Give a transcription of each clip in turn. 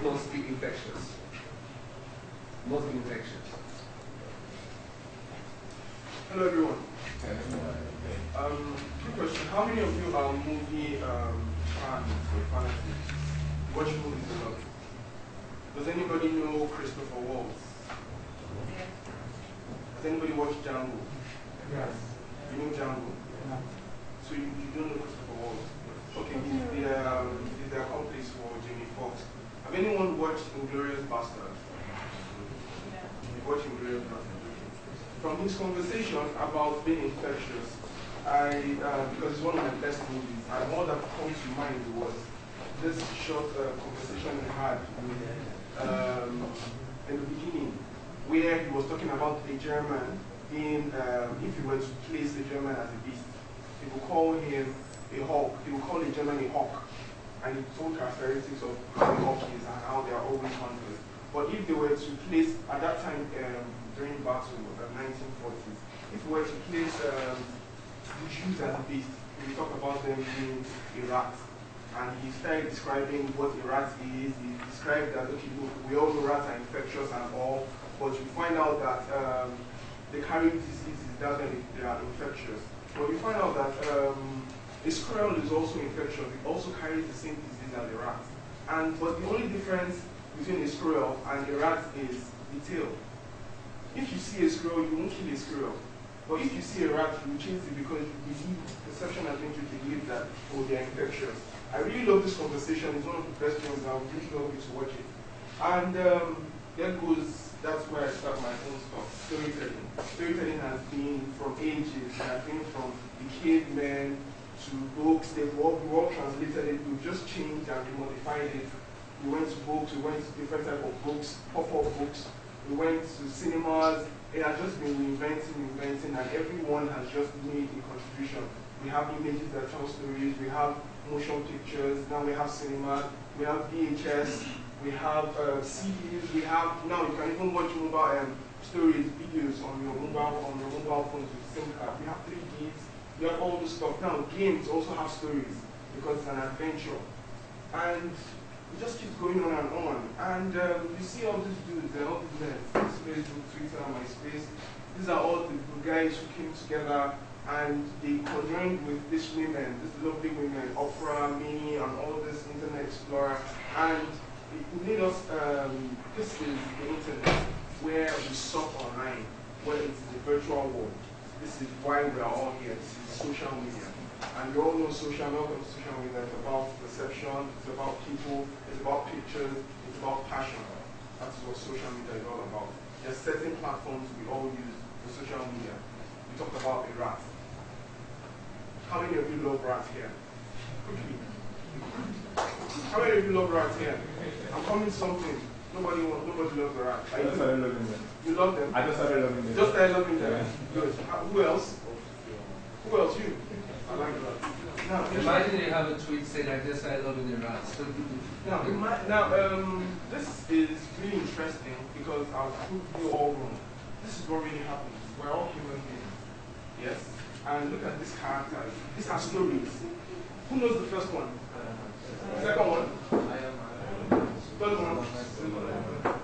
must be infectious. Must be infectious. Hello everyone. Quick question. How many of you are movie fans or fanatics? Watch movies a lot? Does anybody know Christopher Waltz? Has anybody watched Django? Yes. You know Django? Yeah. So you don't know Christopher Waltz? Okay, he's the accomplice for Jamie Foxx. Have anyone watched Inglourious Basterds? You've watched Inglourious Basterds? From his conversation about being infectious, because it's one of my best movies, and all that comes to mind was this short conversation he had in the beginning, where he was talking about a German being, if you were to place a German as a beast, he would call him a hawk. He would call a German a hawk, and he told characteristics of how a hawk is and how they are always hunters. But if they were to place, at that time during battle, the 1940s, if we were to place the Jews as a beast, we talk about them being a rat. And he started describing what a rat is. He described that, okay, look, we all know rats are infectious and all, but you find out that they carry diseases, that's when they are infectious. But you find out that a squirrel is also infectious. It also carries the same disease as a rat. But the only difference between a squirrel and a rat is the tail. If you see a squirrel, you won't kill a squirrel. But if you see a rat, you chase it because you believe, perception has made you believe that, oh, they are infectious. I really love this conversation. It's one of the best ones. I would really love you to watch it. And there goes, that's where I start my own stuff, storytelling. Storytelling has been from ages. It has been from the cavemen to books. We all translated it. We've just changed and we modified it. We went to books. We went to different type of books, pop-up books. We went to cinemas. It has just been reinventing, and everyone has just made a contribution. We have images that tell stories. We have motion pictures. Now we have cinema. We have VHS. We have CDs. We have now you can even watch mobile stories, videos on your mobile phones with SIM card. We have 3Ds. We have all this stuff. Now games also have stories because it's an adventure, and it just keeps going on and on. And you see all these dudes and all these men, Facebook, Twitter, MySpace. These are all the guys who came together and they conjoined with these women, these lovely women, Opera, Mini, and all this Internet Explorer. And it made us, this is the internet, where we surf online, where it is a virtual world. This is why we are all here. This is social media. And you all know welcome to social media. It's about perception, it's about people, it's about pictures, it's about passion. That's what social media is all about. There's certain platforms we all use for social media. We talked about a rat. How many of you love rats here? Quickly. How many of you love rats here? I'm coming to something. Nobody loves a rat. I just started loving them. You love them? I just started loving them. Just started loving them? Yeah. Good. Who else? Who else? You? I like that. Now, Imagine you have a tweet saying, I just started loving the rats. This is really interesting because I'll prove you all wrong. This is what really happens. We're all human beings. Yes? And look at these characters. These are stories. Who knows the first one? Second one? Third one?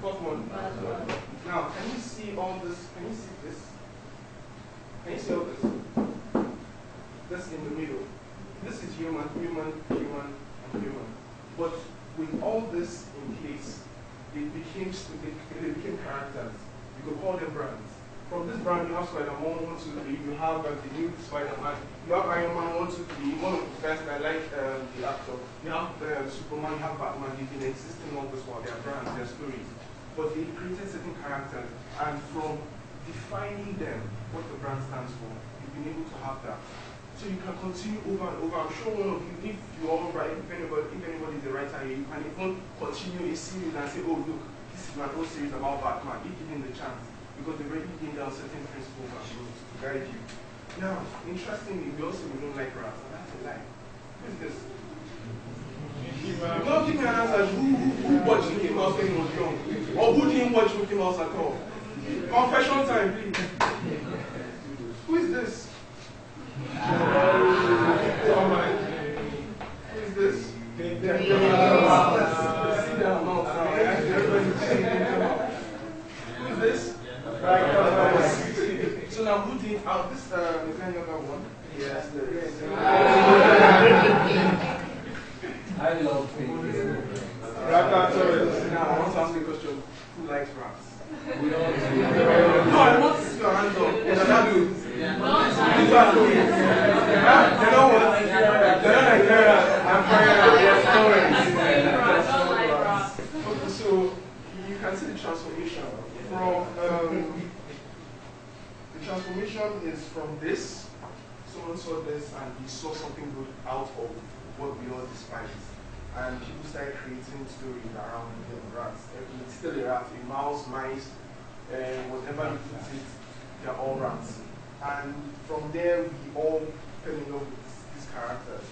Fourth one? Now, can you see all this? Can you see this? Can you see all this? This in the middle. This is human, and human. But with all this in place, they became characters. You could call them brands. From this brand, you have Spider-Man 1, 2, 3. You have the new Spider-Man. You have Iron Man 1, 2, 3. One of the best. I like the actor. You have Superman. You have Batman. They've been existing all this while. They are brands. They are stories. But they created certain characters, and from defining them, what the brand stands for, you've been able to have that. So you can continue over and over. I'm sure one of you, if you all write, if anybody is a writer here, you can even continue a series and say, oh look, this is my whole series about Batman. If given the chance, because they've already laid down certain principles and rules to guide you. Now, interestingly, we don't like rats, and that's a lie. Who is this? You don't give me an answer. Who watched Mickey Mouse when he was young? Or who didn't watch Mickey Mouse at all? Confession time, please. Who is this? Oh my. Who is this? Sit down, ask me a question. Who likes rats? We all do. No, I want to see your hands up. They don't what? They're not Nigerian. I'm okay, so you can see the transformation from the transformation is from this. Someone saw this and he saw something good out of what we all despise. And people started creating stories around rats. It's still a rat, a mouse, mice, whatever you put it, they're all rats. And from there, we all fell in love with these characters.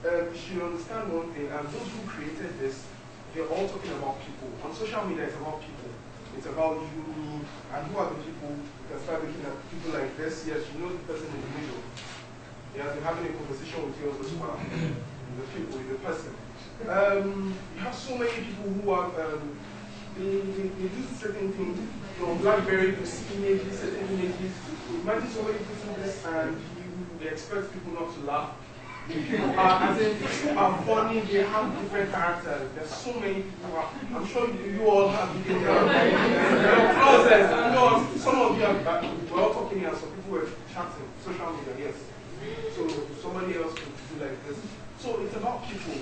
You should understand one thing, and those who created this, they're all talking about people. On social media, it's about people. It's about you, me, and who are the people? You can start looking at people like this. Yes, you know the person in the middle. He has been having a conversation with you as well. The people, the person. You have so many people who are, they do certain things. From BlackBerry to see images, certain images. Imagine somebody putting this and they expect people not to laugh. People are funny, they have different characters. There's so many people who are, I'm sure you all have in your closets. I know some of you are, we're all talking here, some people were chatting, social media, yes. So somebody else could do like this. So it's about people.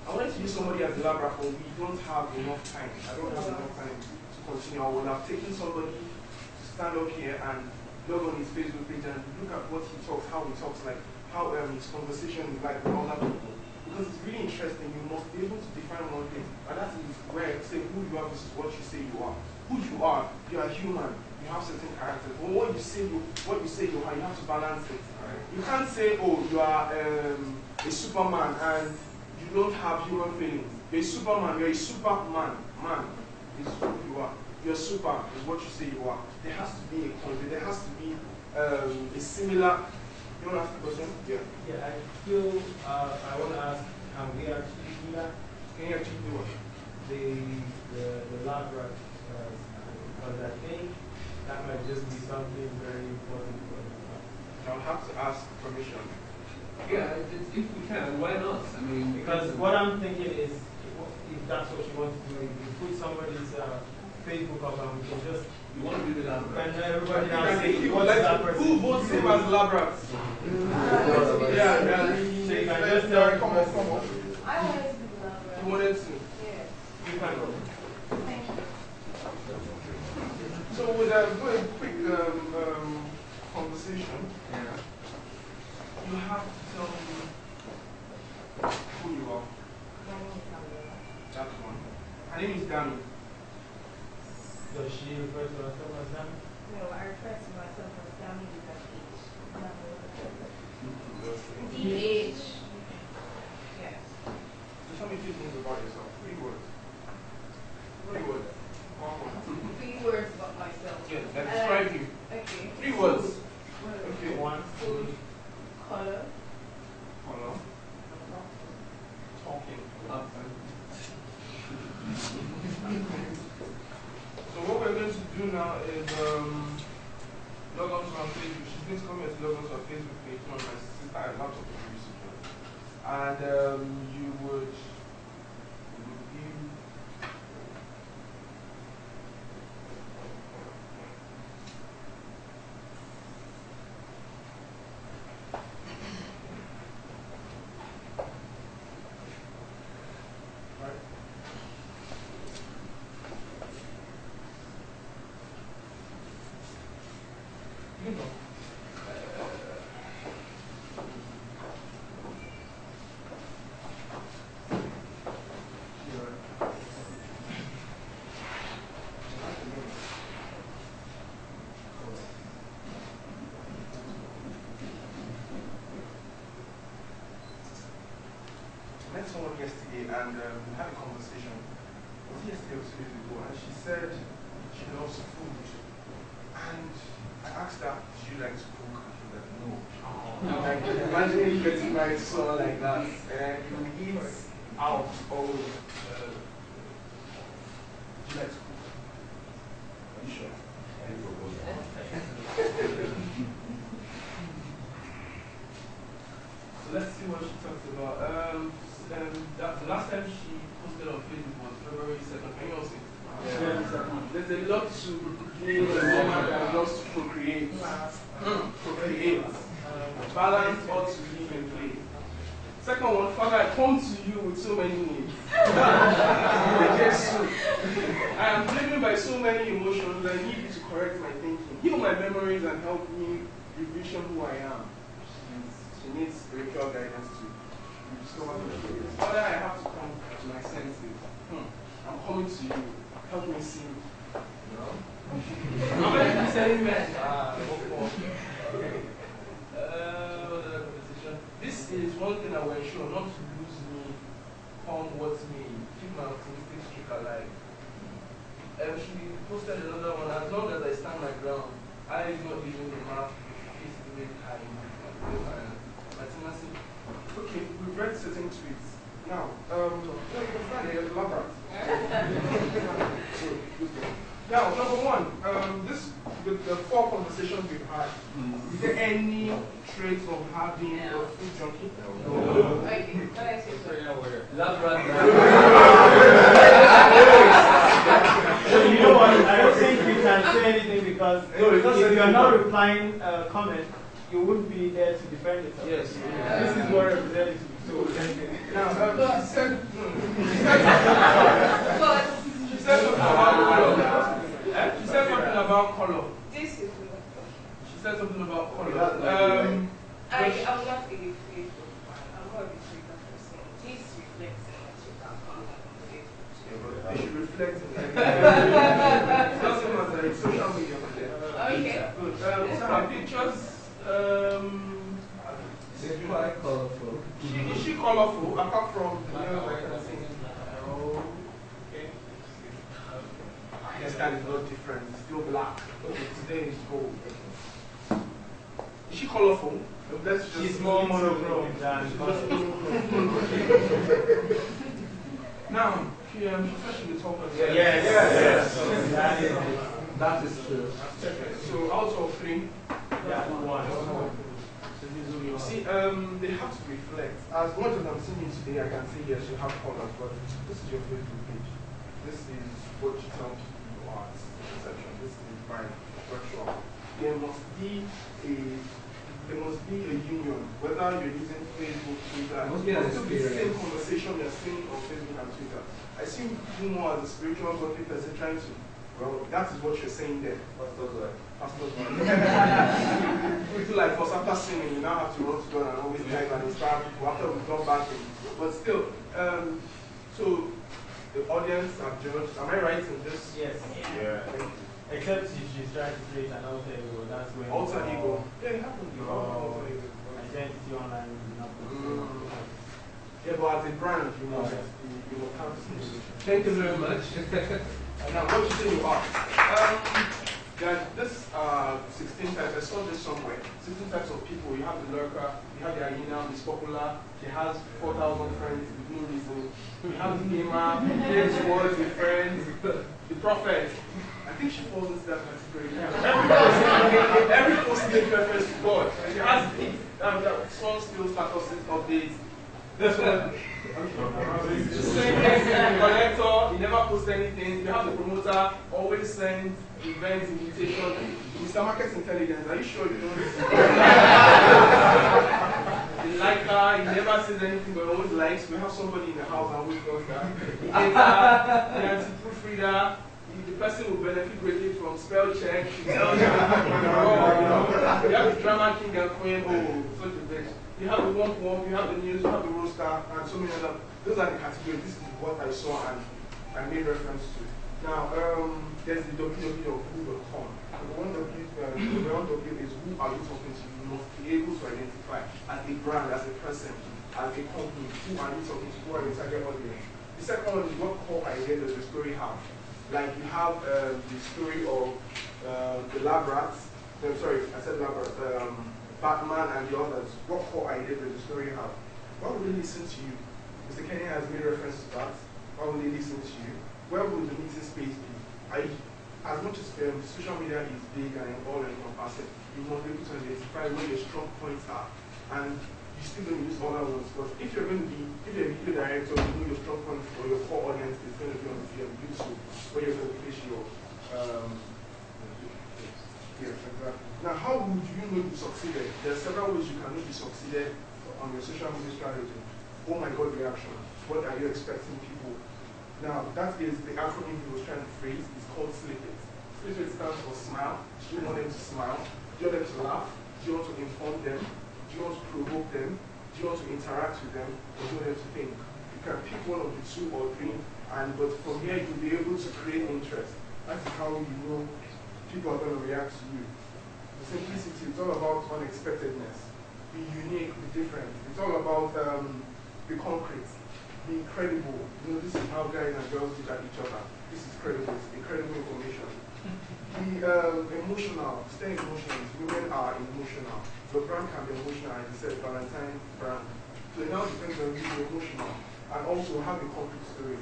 I wanted to use somebody as a lab but we don't have enough time. I don't have enough time to continue. I would have taken somebody to stand up here and log on his Facebook page and look at what he talks, how he talks, like how his conversation is like with other people. Because it's really interesting. You must be able to define one thing, and that is where say who you are versus what you say you are. Who you are human. You have certain characters. But what you say you are, you have to balance it. You can't say, oh, you are a Superman and you don't have human feelings. You're a Superman, you're a Superman. Man is who you are. You're super is what you say you are. There has to be a conflict, there has to be a similar. You want to ask the question? Yeah. Yeah, I feel I want to ask, can we actually do that? Can you actually do what? The lab rat, because I think that might just be something very important for us. I'll have to ask permission. Yeah, if we can, why not? I mean, because what I'm thinking is, if that's what you want to do, if you put somebody's Facebook up and we can just, you want to be the lab rat. and everybody now say, what's that person? Who votes him as lab rat? Yeah. So you can just come on. I wanted to be lab rat. You wanted to? Yes. You can go. Thank you. So with a quick conversation, you have to tell me who you are. That one. Her name is Dami. Does she refer to herself as them? No, I refer to myself as Dami with an H. DH. Yes. So tell me 2 things about yourself. 3 words. 3 words. 1 word. 3 words about myself. Yes, that describe you. Okay. 3 words. Okay. 1, 2, color. Hello. Talking. So what we're going to do now is log on to our Facebook. She's going to come here to log on to our Facebook page. My sister had a laptop to research on. And you would review. I met someone yesterday and we had a conversation. It was yesterday or 2 days ago, and she said she loves food. And I asked her, "Do you like to cook?" And she was like, "No." Like, imagine you getting married to someone like that, and you eat out always. Do you like to cook? Are you sure? So let's see what she talks about. The last time she posted on Facebook was February 2nd. Can you all see? there's a lot to gain a woman than just procreate. Procreate. Balance ought to live in play. Second one, Father, I come to you with so many needs. I am driven by so many emotions. I need you to correct my thinking, heal my memories, and help me revision who I am. She needs spiritual guidance to discover who she is. Father, I have to come to my senses. I'm coming to you. Help me see. How many people say amen? This is one thing I will ensure not to lose me, come what may, keep my optimistic streak alive. She posted another one, as long as I stand my ground, I is not leaving the map, peace to make high. Okay, we've read certain tweets. Now, Friday, elaborate. Now, number one, with the 4 conversations we've had, is there any traits of having a food junkie? No. Okay, can I say so? So you know what? I don't think you can say anything because if you are not replying comment, you wouldn't be there to defend yourself. Yes. This is what representative. So now, she said something about color. She said something about color. This is She said something about color. I'm not a faithful fan. I'm not a faithful person. This reflects in what you can come on They should reflect in that. It doesn't matter. It's social media. Okay. Good. So her pictures. They're quite colorful. Is she colorful apart from the nails I can see? Oh, okay. Hairstyle is not different. It's still black. Okay, today is gold. Is she colorful? she's more monochrome than Now, she said she will talk about it. Yes. That is true. So out of 3, yeah, 1. see, they have to reflect. As much as I'm seeing you today, I can see yes, you have colors, but this is your Facebook page. This is what you tell people you are. This is the perception. This is my virtual. There must be a union, whether you're using Facebook, Twitter, must be an the same experience. conversation you're seeing on Facebook and Twitter. I see you more as a spiritual godly person trying to, well, that is what you're saying there. Pastors right. We feel like for after singing, you now have to run to God and always type and inspire people after we've done bad things. But still, so the audience have judged. Am I right in this? Yes. Yeah. Thank you. Except if she's trying to create an alter ego, that's when Alter ego. Yeah, it happens. your identity online is not Yeah, but as a brand, you know, you know, have to. Thank you very much. And now, what you say you are? This 16 types, I saw this somewhere. 16 types of people. You have the lurker, you have the hyena, the popular. She has 4,000 friends with no reason. You have the gamer, who plays words with friends. The prophet. I think she falls into that category. Every post makes reference to God. She has that song still statuses updates. This one. Collector, he never posts anything. You have the promoter, always sends events, invitation. Mr. Market Intelligence, are you sure you know this? The liker, he never says anything but always likes. We have somebody in the house and always does that. The hater, the anti-proofreader, the person will benefit greatly from spell check. You have the drama king and queen, oh, such a bitch. You have the womp, you have the news, you have the roaster, and so many other. Those are the categories. This is what I saw and I made reference to. Now, there's the www of who.com. The 1W is who are you talking to? You must be able to identify as a brand, as a person, as a company. Who are you talking to? Who are your target audience? The second one is what core idea does the story have? Like you have the story of the lab rats. No, sorry, I said lab rats. Batman and the others. What core idea does the story have? Why would they listen to you? Mr. Kenny has made reference to that. Why would they listen to you? Where would the meeting space be? As much as social media is big and all encompassing, you must be able to identify where your strong points are. And you still don't use other ones. But if you're going to be, if you're a video director, you know your strong points for your core audience is going to be on YouTube, where you're going to place your know you succeeded? There are several ways you can know you succeeded on your social media strategy. Oh my God, reaction. What are you expecting people? Now, that is the acronym he was trying to phrase. It's called SLIPIT. SLIPIT stands for smile. Do you want them to smile? Do you want them to laugh? Do you want to inform them? Do you want to provoke them? Do you want to interact with them? Or do you want them to think? You can pick one of the two or three, but from here you'll be able to create interest. That's how you know people are going to react to you. Simplicity, it's all about unexpectedness. Be unique, be different. It's all about be concrete, be credible. You know, this is how guys and girls look at each other. This is credible, it's incredible information. Be emotional, stay emotional. Women are emotional. The brand can be emotional, as I said, Valentine's brand. So it now depends on you being emotional and also have a concrete story.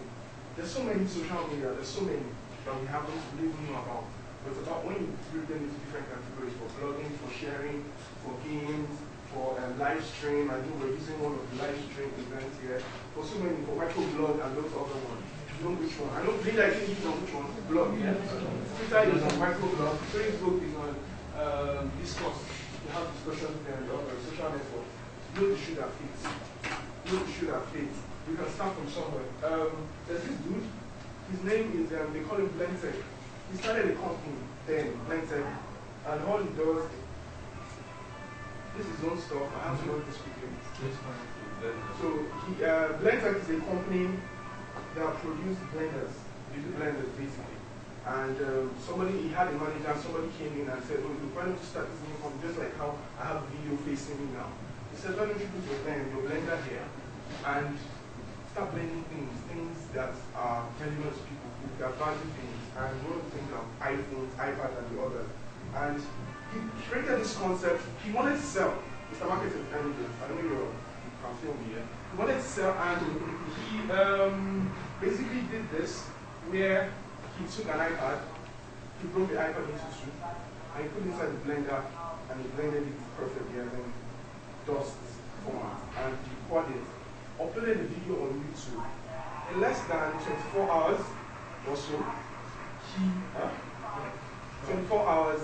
There's so many social media, there's so many that we haven't really know about. But it's about when you group them into different categories for blogging, for sharing, for games, for live stream. I think we're using one of the live stream events here. For so many, for microblog and those other ones. You know which one? I don't think I can use on which one? Blog, yeah? Twitter is on microblog, Facebook is on Discourse. You have discussions there and the other social networks. You know the shoe that fits. You know the shoe that fits. You can start from somewhere. There's this dude, his name is, they call him Blentech. He started a company then, Blentech, and all he does, this is his own stuff, I have to know this quickly. So, Blentech is a company that produces blenders, beauty blenders basically. And he had a manager, somebody came in and said, oh, why don't you start this new company, just like how I have a video facing me now. He said, why don't you put your blender here, and start blending things that are relevant to people, that value things. And one of the things are iPhones, iPads, and the others. And he created this concept. He wanted to sell. Mr. Market Intelligence. I don't know if you can film me here. He wanted to sell, and he basically did this where he took an iPad, he broke the iPad into two, and he put it inside the blender, and he blended it perfectly as in dust format. And he recorded it, uploaded the video on YouTube. In less than 24 hours or so, 24 hours,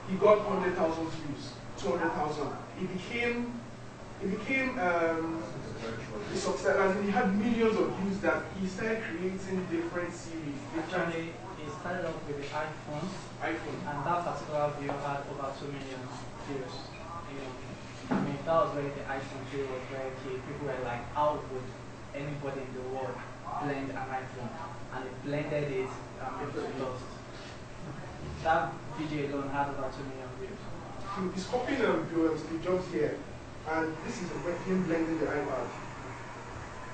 he got 100,000 views, 200,000. It became a success, and he had millions of views that he started creating different series. Actually, he started off with the iPhone, and that particular video had over 2 million views. I mean, that was where the iPhone 3 was very key. People were like, how would anybody in the world blend an iPhone? And he blended it, and people lost. That video alone had about 2 million views. He's copying Steve Jobs here, and this is him blending the iPad.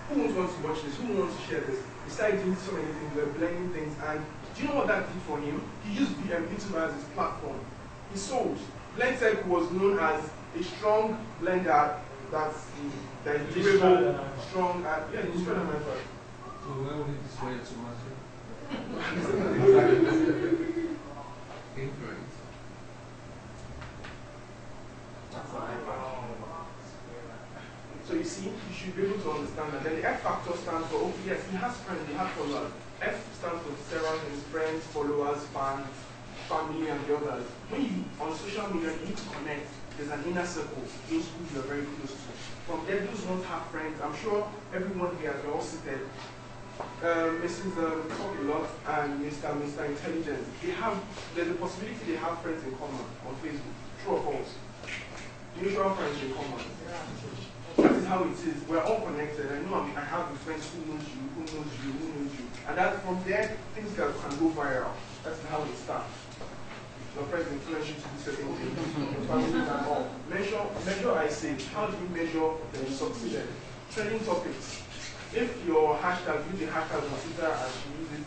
Who wants to watch this? Who wants to share this? He started doing so many things, they're blending things, and do you know what that did for him? He used YouTube as his platform. He sold. Blendtech was known as a strong blender that is durable, strong, and yeah, he's better than my first. So where would it destroy your tomato? Incorrect. So you see, you should be able to understand that. Then the F factor stands for, okay, yes, he has friends, he has followers. F stands for several things, friends, followers, fans, family, and the others. When you, on social media, you need to connect. There's an inner circle, those who you are very close to. From there, those who don't have friends, I'm sure everyone here, as we're all seated, Mrs. Talk a lot and Mr. Intelligence, there's a possibility they have friends in common on Facebook. True or false? Mutual friends in common. That is how it is. We're all connected. I know I have friends who knows you, who knows you, who knows you. And that from there, things can go viral. That's how it starts. Your friends influence you to do certain things. Your family and all. Measure, I say. How do you measure that you succeeded? Trending topics. If your hashtag, use the hashtag on Twitter and you use it,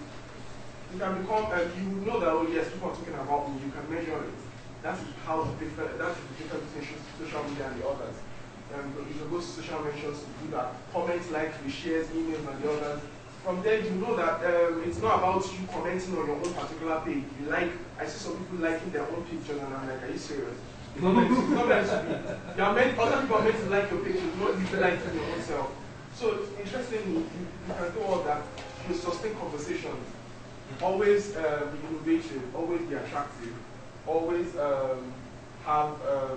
you can become, you know that, oh yes, people are talking about me, you can measure it. That is the difference between social media and the others. You can go to social mentions to do that. Comments, likes, shares, emails, and the others. From there, you know that it's not about you commenting on your own particular page. You like, I see some people liking their own pictures, and I'm like, are you serious? It's not meant to be. Other people are meant to like your pictures, not you liking your own self. So, interestingly, you can do all that. You sustain conversations. Always be innovative, always be attractive, always have a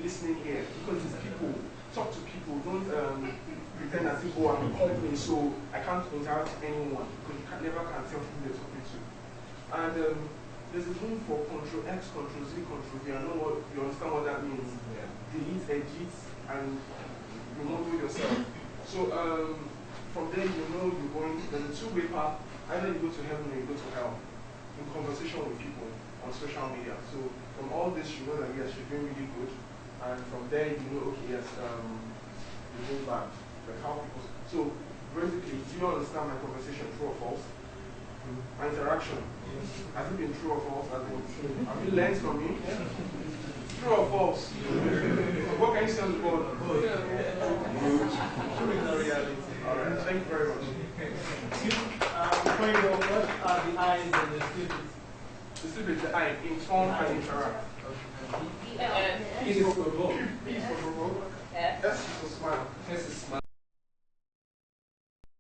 listening ear, because it's people. Talk to people. Don't pretend as if, oh, I'm a company, so I can't interact with anyone, because you never can tell who you're talking to. And there's a room for control X, control Z, control V. I know what you understand what that means. Yeah. Delete, edit, and remove yourself. So from there, you know you're going. There's a two-way path. Either you go to heaven or you go to hell. In conversation with people on social media. So from all this, you know that yes, you're doing really good. And from there, you know, okay, yes, you go back. But how people. So basically, do you understand my conversation, true or false? My interaction. Has it been true or false? Have you learned from me? True or false? What can you say on the board? True in the reality. Alright, thank you very much. Before you go, what are the eyes and the slippers? The slipper is the eye, inform and interact. It is for both. B is for provoke. S is for smile. S is smile.